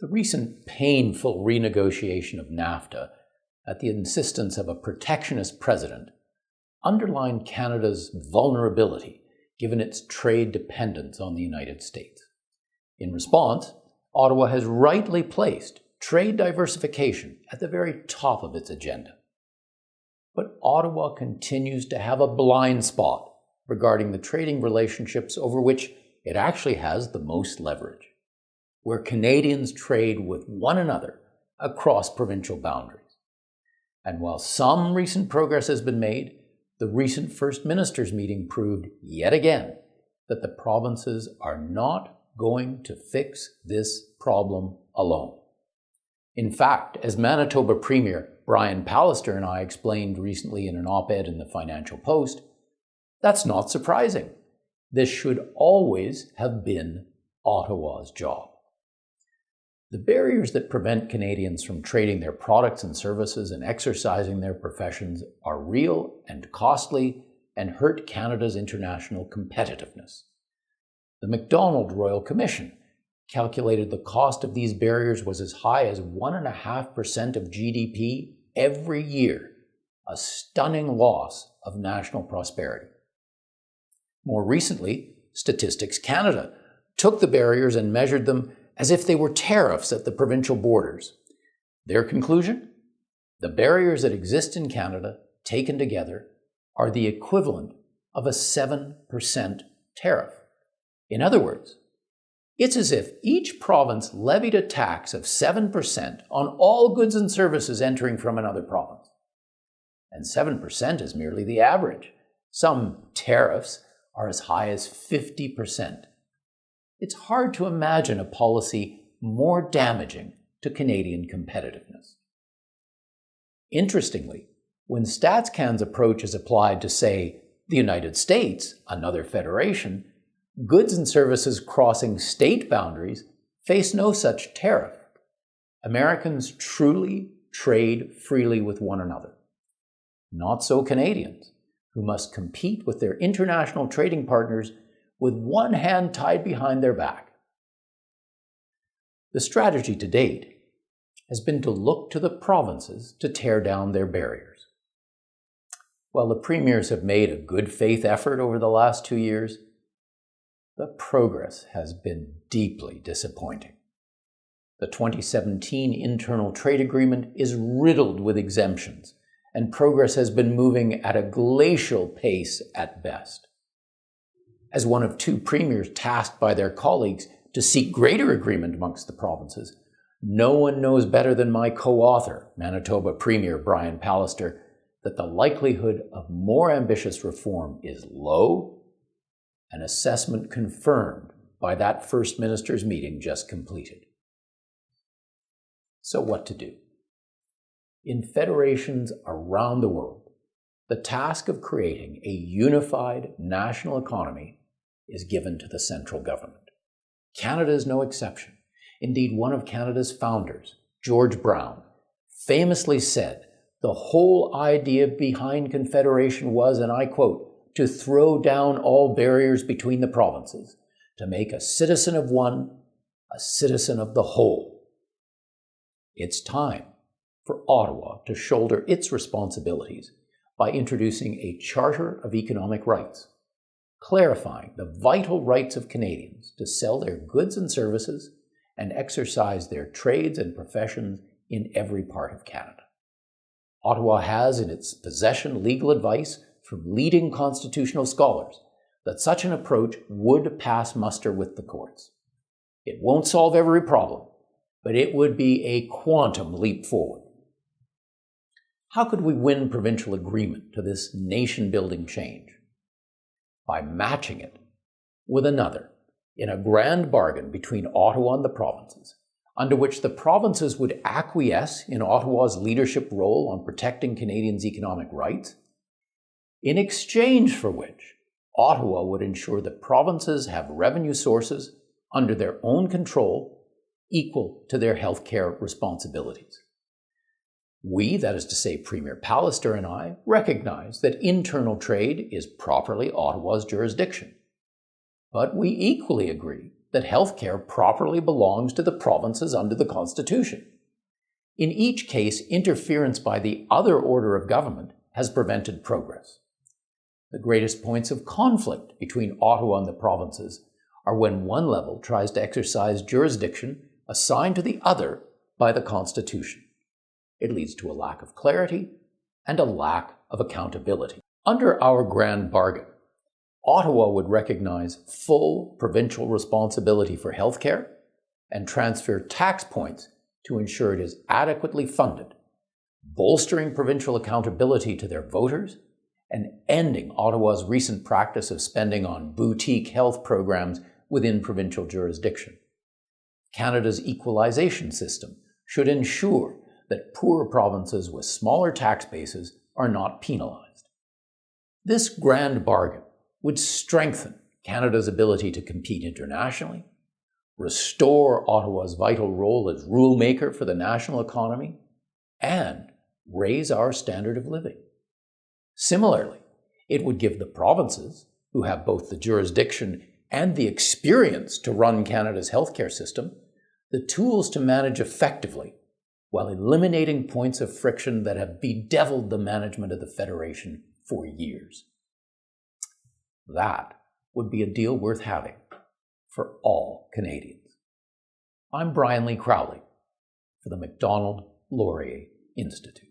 The recent painful renegotiation of NAFTA, at the insistence of a protectionist president, underlined Canada's vulnerability given its trade dependence on the United States. In response, Ottawa has rightly placed trade diversification at the very top of its agenda. But Ottawa continues to have a blind spot regarding the trading relationships over which it actually has the most leverage, where Canadians trade with one another across provincial boundaries. And while some recent progress has been made, the recent First Minister's meeting proved yet again that the provinces are not going to fix this problem alone. In fact, as Manitoba Premier Brian Pallister and I explained recently in an op-ed in the Financial Post, that's not surprising. This should always have been Ottawa's job. The barriers that prevent Canadians from trading their products and services and exercising their professions are real and costly and hurt Canada's international competitiveness. The Macdonald Royal Commission calculated the cost of these barriers was as high as 1.5% of GDP every year, a stunning loss of national prosperity. More recently, Statistics Canada took the barriers and measured them as if they were tariffs at the provincial borders. Their conclusion? The barriers that exist in Canada, taken together, are the equivalent of a 7% tariff. In other words, it's as if each province levied a tax of 7% on all goods and services entering from another province. And 7% is merely the average. Some tariffs are as high as 50%. It's hard to imagine a policy more damaging to Canadian competitiveness. Interestingly, when StatsCan's approach is applied to, say, the United States, another federation, goods and services crossing state boundaries face no such tariff. Americans truly trade freely with one another. Not so Canadians, who must compete with their international trading partners with one hand tied behind their back. The strategy to date has been to look to the provinces to tear down their barriers. While the premiers have made a good faith effort over the last 2 years, the progress has been deeply disappointing. The 2017 Internal Trade Agreement is riddled with exemptions, and progress has been moving at a glacial pace at best. As one of 2 premiers tasked by their colleagues to seek greater agreement amongst the provinces, no one knows better than my co-author, Manitoba Premier Brian Pallister, that the likelihood of more ambitious reform is low, an assessment confirmed by that First Minister's meeting just completed. So what to do? In federations around the world, the task of creating a unified national economy is given to the central government. Canada is no exception. Indeed, one of Canada's founders, George Brown, famously said the whole idea behind Confederation was, and I quote, to throw down all barriers between the provinces, to make a citizen of one, a citizen of the whole. It's time for Ottawa to shoulder its responsibilities by introducing a Charter of Economic Rights, clarifying the vital rights of Canadians to sell their goods and services and exercise their trades and professions in every part of Canada. Ottawa has in its possession legal advice from leading constitutional scholars that such an approach would pass muster with the courts. It won't solve every problem, but it would be a quantum leap forward. How could we win provincial agreement to this nation-building change? By matching it with another in a grand bargain between Ottawa and the provinces, under which the provinces would acquiesce in Ottawa's leadership role on protecting Canadians' economic rights, in exchange for which Ottawa would ensure that provinces have revenue sources under their own control equal to their healthcare responsibilities. We, that is to say Premier Pallister and I, recognize that internal trade is properly Ottawa's jurisdiction. But we equally agree that healthcare properly belongs to the provinces under the Constitution. In each case, interference by the other order of government has prevented progress. The greatest points of conflict between Ottawa and the provinces are when one level tries to exercise jurisdiction assigned to the other by the Constitution. It leads to a lack of clarity and a lack of accountability. Under our grand bargain, Ottawa would recognize full provincial responsibility for healthcare and transfer tax points to ensure it is adequately funded, bolstering provincial accountability to their voters and ending Ottawa's recent practice of spending on boutique health programs within provincial jurisdiction. Canada's equalization system should ensure that poorer provinces with smaller tax bases are not penalized. This grand bargain would strengthen Canada's ability to compete internationally, restore Ottawa's vital role as rule-maker for the national economy, and raise our standard of living. Similarly, it would give the provinces, who have both the jurisdiction and the experience to run Canada's healthcare system, the tools to manage effectively while eliminating points of friction that have bedeviled the management of the Federation for years. That would be a deal worth having for all Canadians. I'm Brian Lee Crowley for the Macdonald-Laurier Institute.